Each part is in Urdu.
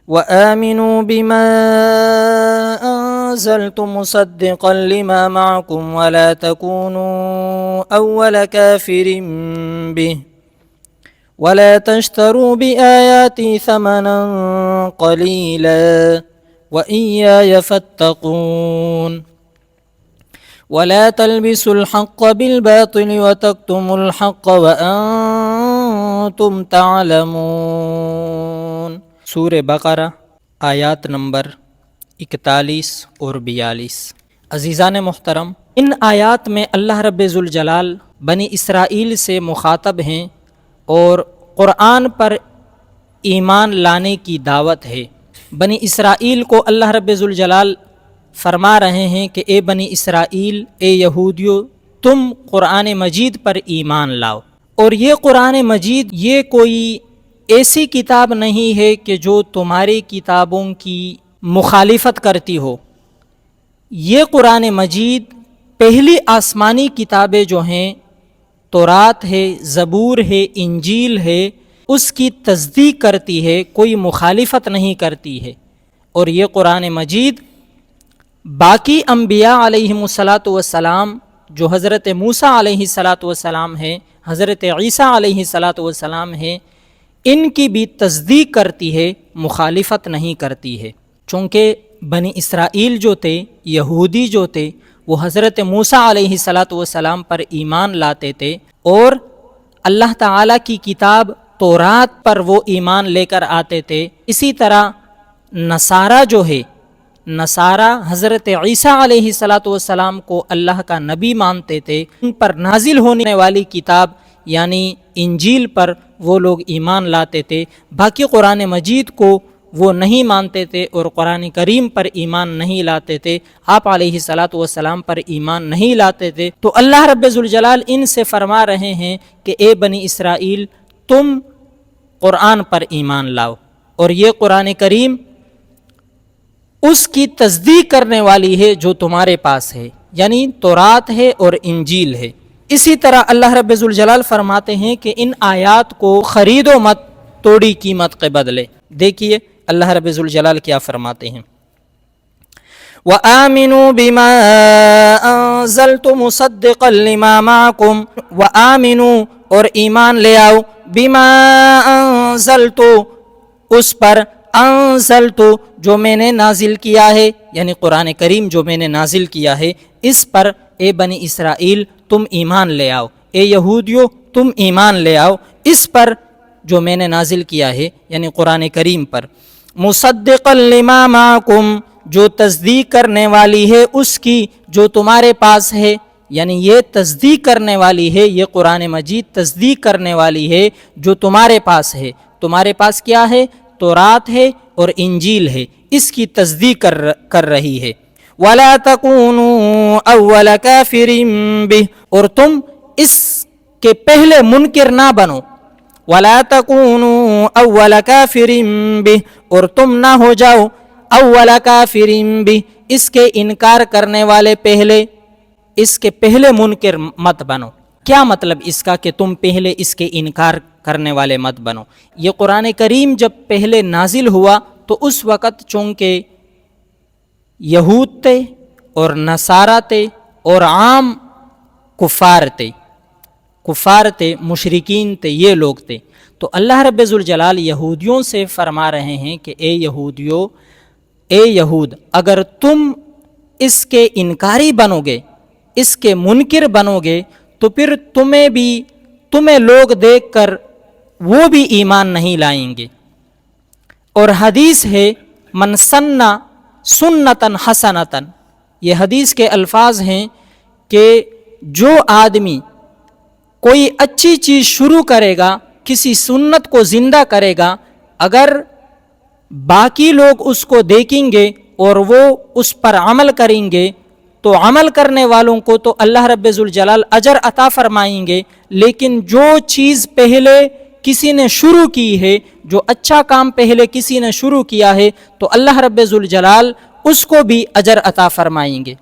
وآمنوا بما أنزلت مصدقا لما معكم ولا تكونوا أول كافر به ولا تشتروا بآياتي ثمنا قليلا وإياي فاتقون ولا تلبسوا الحق بالباطل وتكتموا الحق وأنتم تعلمون۔ سورہ بقرہ آیات نمبر 41 اور 42۔ عزیزان محترم، ان آیات میں اللہ رب ذوالجلال بنی اسرائیل سے مخاطب ہیں اور قرآن پر ایمان لانے کی دعوت ہے۔ بنی اسرائیل کو اللہ رب ذوالجلال فرما رہے ہیں کہ اے بنی اسرائیل، اے یہودیو، تم قرآن مجید پر ایمان لاؤ، اور یہ قرآن مجید یہ کوئی ایسی کتاب نہیں ہے کہ جو تمہاری کتابوں کی مخالفت کرتی ہو۔ یہ قرآن مجید پہلی آسمانی کتابیں جو ہیں، تورات ہے، زبور ہے، انجیل ہے، اس کی تصدیق کرتی ہے، کوئی مخالفت نہیں کرتی ہے۔ اور یہ قرآن مجید باقی انبیاء علیہم السلام جو حضرت موسیٰ علیہ السلام ہیں، حضرت عیسیٰ علیہ السلام ہیں، ان کی بھی تصدیق کرتی ہے، مخالفت نہیں کرتی ہے۔ چونکہ بنی اسرائیل جو تھے، یہودی جو تھے، وہ حضرت موسیٰ علیہ السلام پر ایمان لاتے تھے، اور اللہ تعالیٰ کی کتاب تورات پر وہ ایمان لے کر آتے تھے۔ اسی طرح نصارہ جو ہے، نصارہ حضرت عیسیٰ علیہ السلام کو اللہ کا نبی مانتے تھے، ان پر نازل ہونے والی کتاب یعنی انجیل پر وہ لوگ ایمان لاتے تھے۔ باقی قرآن مجید کو وہ نہیں مانتے تھے اور قرآن کریم پر ایمان نہیں لاتے تھے، آپ علیہ السلام پر ایمان نہیں لاتے تھے۔ تو اللہ رب ذوالجلال ان سے فرما رہے ہیں کہ اے بنی اسرائیل، تم قرآن پر ایمان لاؤ، اور یہ قرآن کریم اس کی تصدیق کرنے والی ہے جو تمہارے پاس ہے، یعنی تورات ہے اور انجیل ہے۔ اسی طرح اللہ رب ذوالجلال فرماتے ہیں کہ ان آیات کو خریدو مت توڑی قیمت کے بدلے۔ دیکھیے اللہ رب ذوالجلال کیا فرماتے ہیں، وَآمِنُوا بِمَا أَنزَلْتُ مُصَدِّقًا لِمَا مَعَكُمْ، وَآمِنُوا اور ایمان لے آؤ، بِمَا أَنزَلْتُ اس پر، انزلتو جو میں نے نازل کیا ہے، یعنی قرآن کریم جو میں نے نازل کیا ہے، اس پر اے بنی اسرائیل تم ایمان لے آؤ، اے یہودیو تم ایمان لے آؤ اس پر جو میں نے نازل کیا ہے، یعنی قرآن کریم پر۔ مصدقا لما معکم جو تصدیق کرنے والی ہے اس کی جو تمہارے پاس ہے، یعنی یہ تصدیق کرنے والی ہے، یہ قرآن مجید تصدیق کرنے والی ہے جو تمہارے پاس ہے۔ تمہارے پاس کیا ہے؟ تورات ہے اور انجیل ہے، اس کی تصدیق کر رہی ہے۔ وَلَا تَكُونُوا أَوَّلَ كَافِرٍ بِهِ اور تم اس کے پہلے منکر نہ بنو۔ وَلَا تَكُونُوا أَوَّلَ كَافِرٍ بِهِ اور تم نہ ہو جاؤ اول کافر بہ اس کے انکار کرنے والے پہلے، اس کے پہلے منکر مت بنو۔ کیا مطلب اس کا کہ تم پہلے اس کے انکار کرنے والے مت بنو؟ یہ قرآن کریم جب پہلے نازل ہوا تو اس وقت چونکہ یہود تھے اور نصارہ تھے اور عام کفار تھے، مشرکین تھے، یہ لوگ تھے۔ تو اللہ رب ذوالجلال یہودیوں سے فرما رہے ہیں کہ اے یہودیو، اے یہود، اگر تم اس کے انکاری بنو گے، اس کے منکر بنو گے، تو پھر تمہیں لوگ دیکھ کر وہ بھی ایمان نہیں لائیں گے۔ اور حدیث ہے من سن سنتن حسنتن، یہ حدیث کے الفاظ ہیں کہ جو آدمی کوئی اچھی چیز شروع کرے گا، کسی سنت کو زندہ کرے گا، اگر باقی لوگ اس کو دیکھیں گے اور وہ اس پر عمل کریں گے تو عمل کرنے والوں کو تو اللہ رب ذوالجلال اجر عطا فرمائیں گے، لیکن جو چیز پہلے کسی نے شروع کی ہے، جو اچھا کام پہلے کسی نے شروع کیا ہے، تو اللہ رب ذوالجلال اس کو بھی اجر عطا فرمائیں گے۔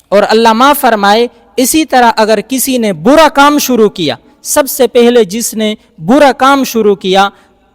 اور اللہ معاف فرمائے، اسی طرح اگر کسی نے برا کام شروع کیا، سب سے پہلے جس نے برا کام شروع کیا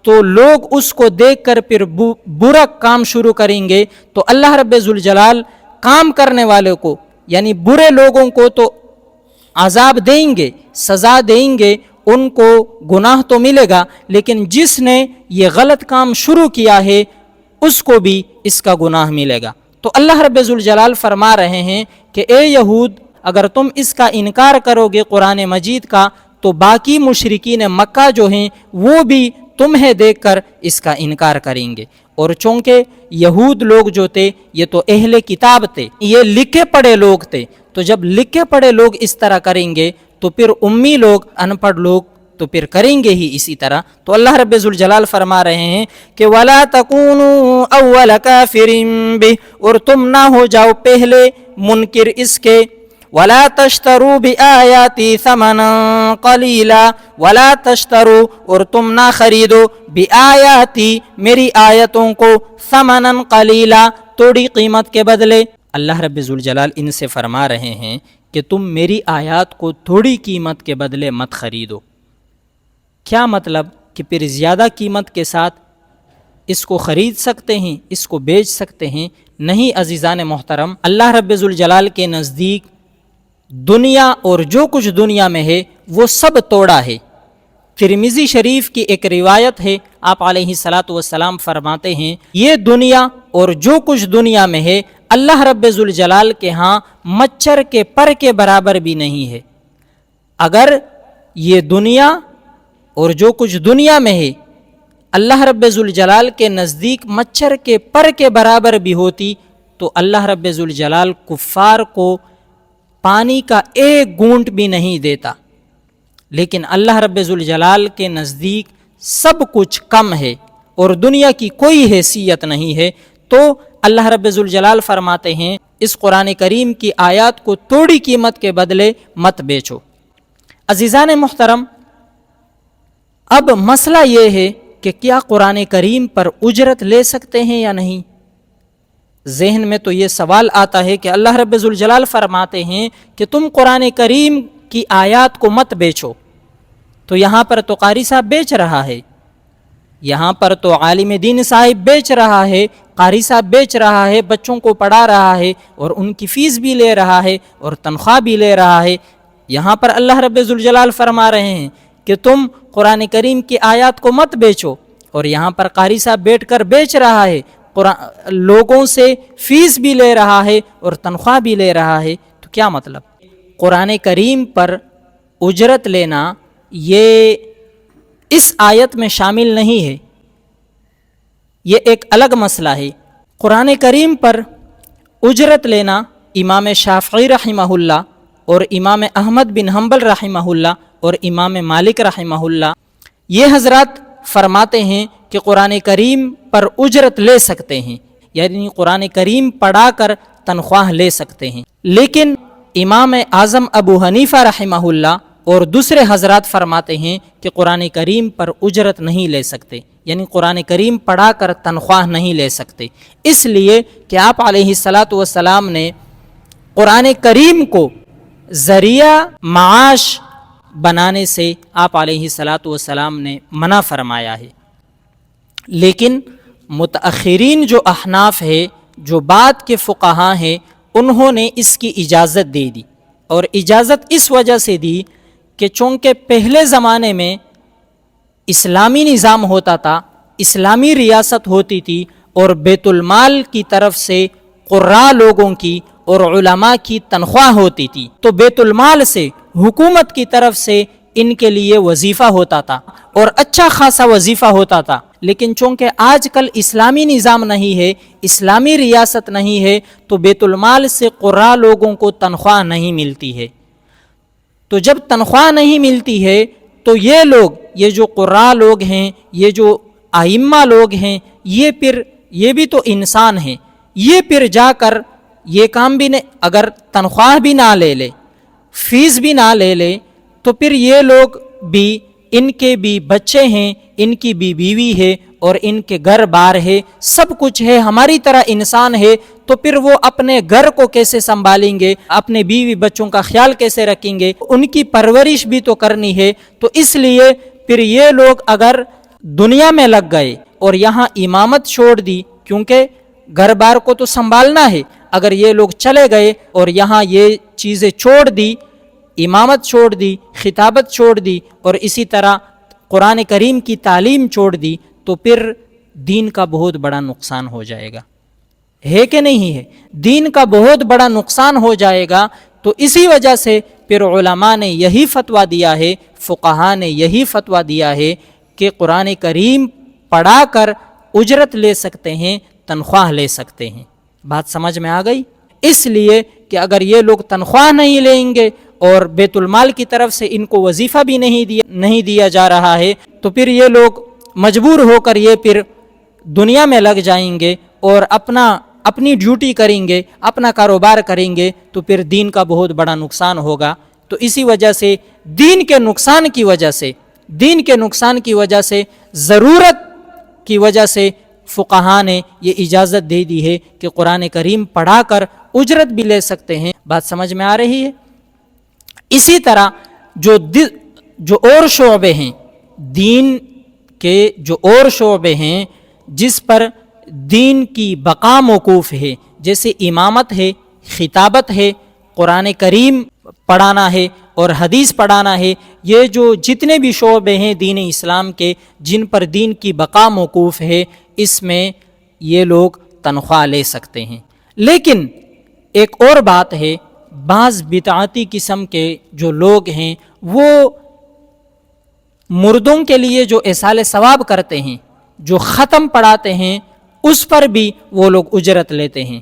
تو لوگ اس کو دیکھ کر پھر برا کام شروع کریں گے، تو اللہ رب ذوالجلال کام کرنے والے کو یعنی برے لوگوں کو تو عذاب دیں گے، سزا دیں گے، ان کو گناہ تو ملے گا، لیکن جس نے یہ غلط کام شروع کیا ہے اس کو بھی اس کا گناہ ملے گا۔ تو اللہ رب ذوالجلال فرما رہے ہیں کہ اے یہود، اگر تم اس کا انکار کرو گے قرآن مجید کا، تو باقی مشرکین مکہ جو ہیں وہ بھی تمہیں دیکھ کر اس کا انکار کریں گے۔ اور چونکہ یہود لوگ جو تھے یہ تو اہل کتاب تھے، یہ لکھے پڑھے لوگ تھے، تو جب لکھے پڑھے لوگ اس طرح کریں گے تو پھر امی لوگ، ان پڑھ لوگ تو پھر کریں گے ہی اسی طرح۔ تو اللہ رب ذوالجلال فرما رہے ہیں کہ وَلَا تَكُونُوا أَوَّلَ كَافِرٍ بِهِ، اور تم نہ ہو جاؤ پہلے منکر اس کے، وَلَا تَشْتَرُوا بِآيَاتِي ثَمَنًا قَلِيلًا، وَلَا تَشْتَرُوا، اور تم نہ خریدو، بِآيَاتِي میری آیتوں کو، ثَمَنًا قَلِيلًا تھوڑی قیمت کے بدلے۔ اللہ رب ذوالجلال ان سے فرما رہے ہیں کہ تم میری آیات کو تھوڑی قیمت کے بدلے مت خریدو۔ کیا مطلب کہ پھر زیادہ قیمت کے ساتھ اس کو خرید سکتے ہیں، اس کو بیچ سکتے ہیں؟ نہیں عزیزان محترم، اللہ رب ذوالجلال کے نزدیک دنیا اور جو کچھ دنیا میں ہے وہ سب توڑا ہے۔ ترمذی شریف کی ایک روایت ہے، آپ علیہ السلام فرماتے ہیں یہ دنیا اور جو کچھ دنیا میں ہے اللہ رب ذوالجلال کے ہاں مچھر کے پر کے برابر بھی نہیں ہے۔ اگر یہ دنیا اور جو کچھ دنیا میں ہے اللہ رب ذوالجلال کے نزدیک مچھر کے پر کے برابر بھی ہوتی تو اللہ رب ذوالجلال کفار کو پانی کا ایک گھونٹ بھی نہیں دیتا، لیکن اللہ رب ذوالجلال کے نزدیک سب کچھ کم ہے اور دنیا کی کوئی حیثیت نہیں ہے۔ تو اللہ رب ذوالجلال فرماتے ہیں اس قرآن کریم کی آیات کو تھوڑی قیمت کے بدلے مت بیچو۔ عزیزان محترم، اب مسئلہ یہ ہے کہ کیا قرآن کریم پر اجرت لے سکتے ہیں یا نہیں؟ ذہن میں تو یہ سوال آتا ہے کہ اللہ رب ذوالجلال فرماتے ہیں کہ تم قرآن کریم کی آیات کو مت بیچو، تو یہاں پر تو قاری صاحب بیچ رہا ہے، یہاں پر تو عالم دین صاحب بیچ رہا ہے، قاری صاحب بیچ رہا ہے، بچوں کو پڑھا رہا ہے اور ان کی فیس بھی لے رہا ہے اور تنخواہ بھی لے رہا ہے۔ یہاں پر اللہ رب ذوالجلال فرما رہے ہیں کہ تم قرآن کریم کی آیات کو مت بیچو، اور یہاں پر قاری صاحب بیٹھ کر بیچ رہا ہے، لوگوں سے فیس بھی لے رہا ہے اور تنخواہ بھی لے رہا ہے۔ تو کیا مطلب؟ قرآن کریم پر اجرت لینا یہ اس آیت میں شامل نہیں ہے، یہ ایک الگ مسئلہ ہے۔ قرآن کریم پر اجرت لینا امام شافعی رحمہ اللہ اور امام احمد بن حنبل رحمہ اللہ اور امام مالک رحمہ اللہ، یہ حضرات فرماتے ہیں کہ قرآن کریم پر اجرت لے سکتے ہیں، یعنی قرآن کریم پڑھا کر تنخواہ لے سکتے ہیں۔ لیکن امام اعظم ابو حنیفہ رحمہ اللہ اور دوسرے حضرات فرماتے ہیں کہ قرآن کریم پر اجرت نہیں لے سکتے، یعنی قرآن کریم پڑھا کر تنخواہ نہیں لے سکتے، اس لیے کہ آپ علیہ السلام نے قرآن کریم کو ذریعہ معاش بنانے سے آپ علیہ السلام نے منع فرمایا ہے۔ لیکن متأخرین جو احناف ہے، جو بعد کے فقہاء ہیں، انہوں نے اس کی اجازت دے دی، اور اجازت اس وجہ سے دی کہ چونکہ پہلے زمانے میں اسلامی نظام ہوتا تھا، اسلامی ریاست ہوتی تھی، اور بیت المال کی طرف سے قراء لوگوں کی اور علماء کی تنخواہ ہوتی تھی، تو بیت المال سے حکومت کی طرف سے ان کے لیے وظیفہ ہوتا تھا اور اچھا خاصا وظیفہ ہوتا تھا۔ لیکن چونکہ آج کل اسلامی نظام نہیں ہے، اسلامی ریاست نہیں ہے، تو بیت المال سے قراء لوگوں کو تنخواہ نہیں ملتی ہے۔ تو جب تنخواہ نہیں ملتی ہے تو یہ لوگ، یہ جو قراء لوگ ہیں، یہ جو ائمہ لوگ ہیں، یہ بھی تو انسان ہیں، یہ پھر جا کر یہ کام بھی نہیں، اگر تنخواہ بھی نہ لے لے، فیس بھی نہ لے لے، تو پھر یہ لوگ بھی، ان کے بھی بچے ہیں، ان کی بھی بیوی ہے اور ان کے گھر بار ہے، سب کچھ ہے، ہماری طرح انسان ہے، تو پھر وہ اپنے گھر کو کیسے سنبھالیں گے، اپنے بیوی بچوں کا خیال کیسے رکھیں گے، ان کی پرورش بھی تو کرنی ہے۔ تو اس لیے پھر یہ لوگ اگر دنیا میں لگ گئے اور یہاں امامت چھوڑ دی، کیونکہ گھر بار کو تو سنبھالنا ہے، اگر یہ لوگ چلے گئے اور یہاں یہ چیزیں چھوڑ دی، امامت چھوڑ دی، خطابت چھوڑ دی، اور اسی طرح قرآن کریم کی تعلیم چھوڑ دی، تو پھر دین کا بہت بڑا نقصان ہو جائے گا، ہے کہ نہیں ہے؟ دین کا بہت بڑا نقصان ہو جائے گا۔ تو اسی وجہ سے پھر علماء نے یہی فتویٰ دیا ہے، فقہاء نے یہی فتویٰ دیا ہے کہ قرآن کریم پڑھا کر اجرت لے سکتے ہیں، تنخواہ لے سکتے ہیں۔ بات سمجھ میں آ گئی؟ اس لیے کہ اگر یہ لوگ تنخواہ نہیں لیں گے اور بیت المال کی طرف سے ان کو وظیفہ بھی نہیں دیا جا رہا ہے، تو پھر یہ لوگ مجبور ہو کر یہ پھر دنیا میں لگ جائیں گے اور اپنی ڈیوٹی کریں گے، اپنا کاروبار کریں گے، تو پھر دین کا بہت بڑا نقصان ہوگا۔ تو اسی وجہ سے دین کے نقصان کی وجہ سے ضرورت کی وجہ سے فقہاء نے یہ اجازت دے دی ہے کہ قرآن کریم پڑھا کر اجرت بھی لے سکتے ہیں۔ بات سمجھ میں آ رہی ہے؟ اسی طرح جو اور شعبے ہیں، دین کے جو اور شعبے ہیں جس پر دین کی بقا موقوف ہے، جیسے امامت ہے، خطابت ہے، قرآن کریم پڑھانا ہے اور حدیث پڑھانا ہے، یہ جو جتنے بھی شعبے ہیں دین اسلام کے جن پر دین کی بقا موقوف ہے، اس میں یہ لوگ تنخواہ لے سکتے ہیں۔ لیکن ایک اور بات ہے، بعض بدعتی قسم کے جو لوگ ہیں وہ مردوں کے لیے جو ایصال ثواب کرتے ہیں، جو ختم پڑھاتے ہیں، اس پر بھی وہ لوگ اجرت لیتے ہیں۔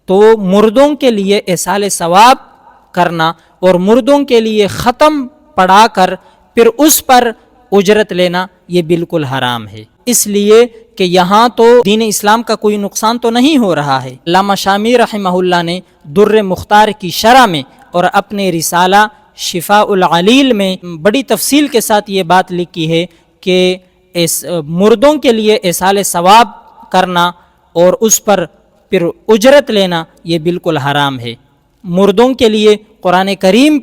تو مردوں کے لیے ایصال ثواب کرنا اور مردوں کے لیے ختم پڑھا کر پھر اس پر اجرت لینا یہ بالکل حرام ہے، اس لیے کہ یہاں تو دین اسلام کا کوئی نقصان تو نہیں ہو رہا ہے۔ علامہ شامی رحمہ اللہ نے در مختار کی شرح میں اور اپنے رسالہ شفاء العلیل میں بڑی تفصیل کے ساتھ یہ بات لکھی ہے کہ مردوں کے لیے ایصال ثواب کرنا اور اس پر پھر اجرت لینا یہ بالکل حرام ہے۔ مردوں کے لیے قرآن کریم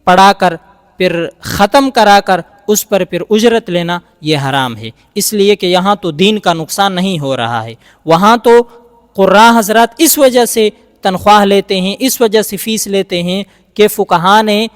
پڑھا کر پھر ختم کرا کر اس پر پھر اجرت لینا یہ حرام ہے، اس لیے کہ یہاں تو دین کا نقصان نہیں ہو رہا ہے۔ وہاں تو قراء حضرات اس وجہ سے تنخواہ لیتے ہیں، اس وجہ سے فیس لیتے ہیں کہ فقہاء نے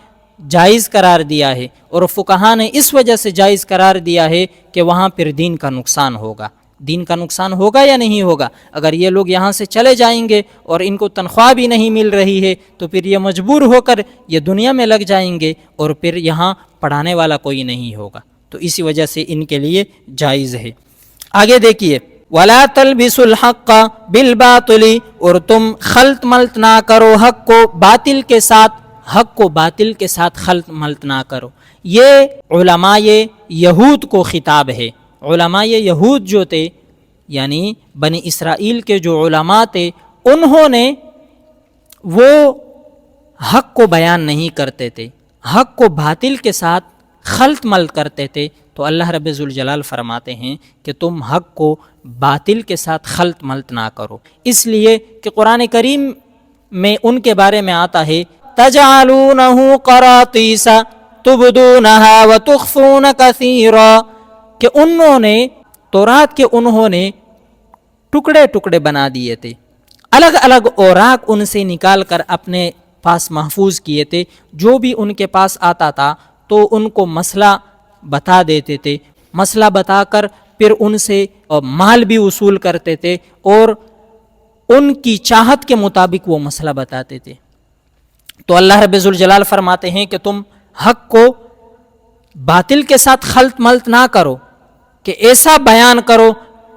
جائز قرار دیا ہے، اور فقہاء نے اس وجہ سے جائز قرار دیا ہے کہ وہاں پھر دین کا نقصان ہوگا۔ دین کا نقصان ہوگا یا نہیں ہوگا؟ اگر یہ لوگ یہاں سے چلے جائیں گے اور ان کو تنخواہ بھی نہیں مل رہی ہے تو پھر یہ مجبور ہو کر یہ دنیا میں لگ جائیں گے اور پھر یہاں پڑھانے والا کوئی نہیں ہوگا، تو اسی وجہ سے ان کے لیے جائز ہے۔ آگے دیکھیے، وَلَا تَلْبِسُوا الْحَقَّ بِالْبَاطِلِ، اور تم خلط ملط نہ کرو حق کو باطل کے ساتھ، حق کو باطل کے ساتھ خلط ملط نہ کرو۔ یہ علماء یہود کو خطاب ہے۔ علماء یہود جو تھے یعنی بنی اسرائیل کے جو علماء تھے، انہوں نے وہ حق کو بیان نہیں کرتے تھے، حق کو باطل کے ساتھ خلط ملط کرتے تھے۔ تو اللہ رب ذوالجلال فرماتے ہیں کہ تم حق کو باطل کے ساتھ خلط ملط نہ کرو، اس لیے کہ قرآن کریم میں ان کے بارے میں آتا ہے تَجْعَلُونَهُ قَرَاطِيسَ تُبْدُونَهَا وَتُخْفُونَ كَثِيرًا، کہ انہوں نے ٹکڑے ٹکڑے بنا دیے تھے، الگ الگ اوراق ان سے نکال کر اپنے پاس محفوظ کیے تھے، جو بھی ان کے پاس آتا تھا تو ان کو مسئلہ بتا دیتے تھے، مسئلہ بتا کر پھر ان سے مال بھی وصول کرتے تھے اور ان کی چاہت کے مطابق وہ مسئلہ بتاتے تھے۔ تو اللہ رب ذوالجلال فرماتے ہیں کہ تم حق کو باطل کے ساتھ خلط ملط نہ کرو، کہ ایسا بیان کرو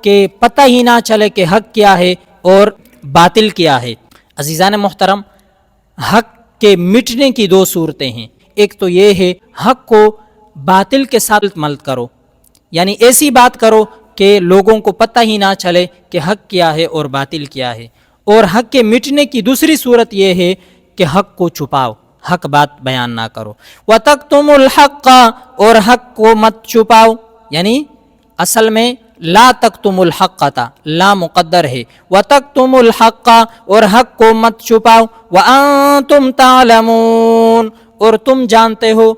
کہ پتہ ہی نہ چلے کہ حق کیا ہے اور باطل کیا ہے۔ عزیزان محترم، حق کے مٹنے کی دو صورتیں ہیں، ایک تو یہ ہے حق کو باطل کے ساتھ ملط کرو، یعنی ایسی بات کرو کہ لوگوں کو پتہ ہی نہ چلے کہ حق کیا ہے اور باطل کیا ہے، اور حق کے مٹنے کی دوسری صورت یہ ہے کہ حق کو چھپاؤ، حق بات بیان نہ کرو۔ وَتَكْتُمُ الْحَقَّ، اور حق کو مت چھپاؤ، یعنی اصل میں لا تکتم الحق تھا، لا مقدر ہے، وَتَكْتُمُ الْحَقَّ، اور حق کو مت چھپاؤ، وَأَنْتُمْ تَعْلَمُونَ، اور تم جانتے ہو۔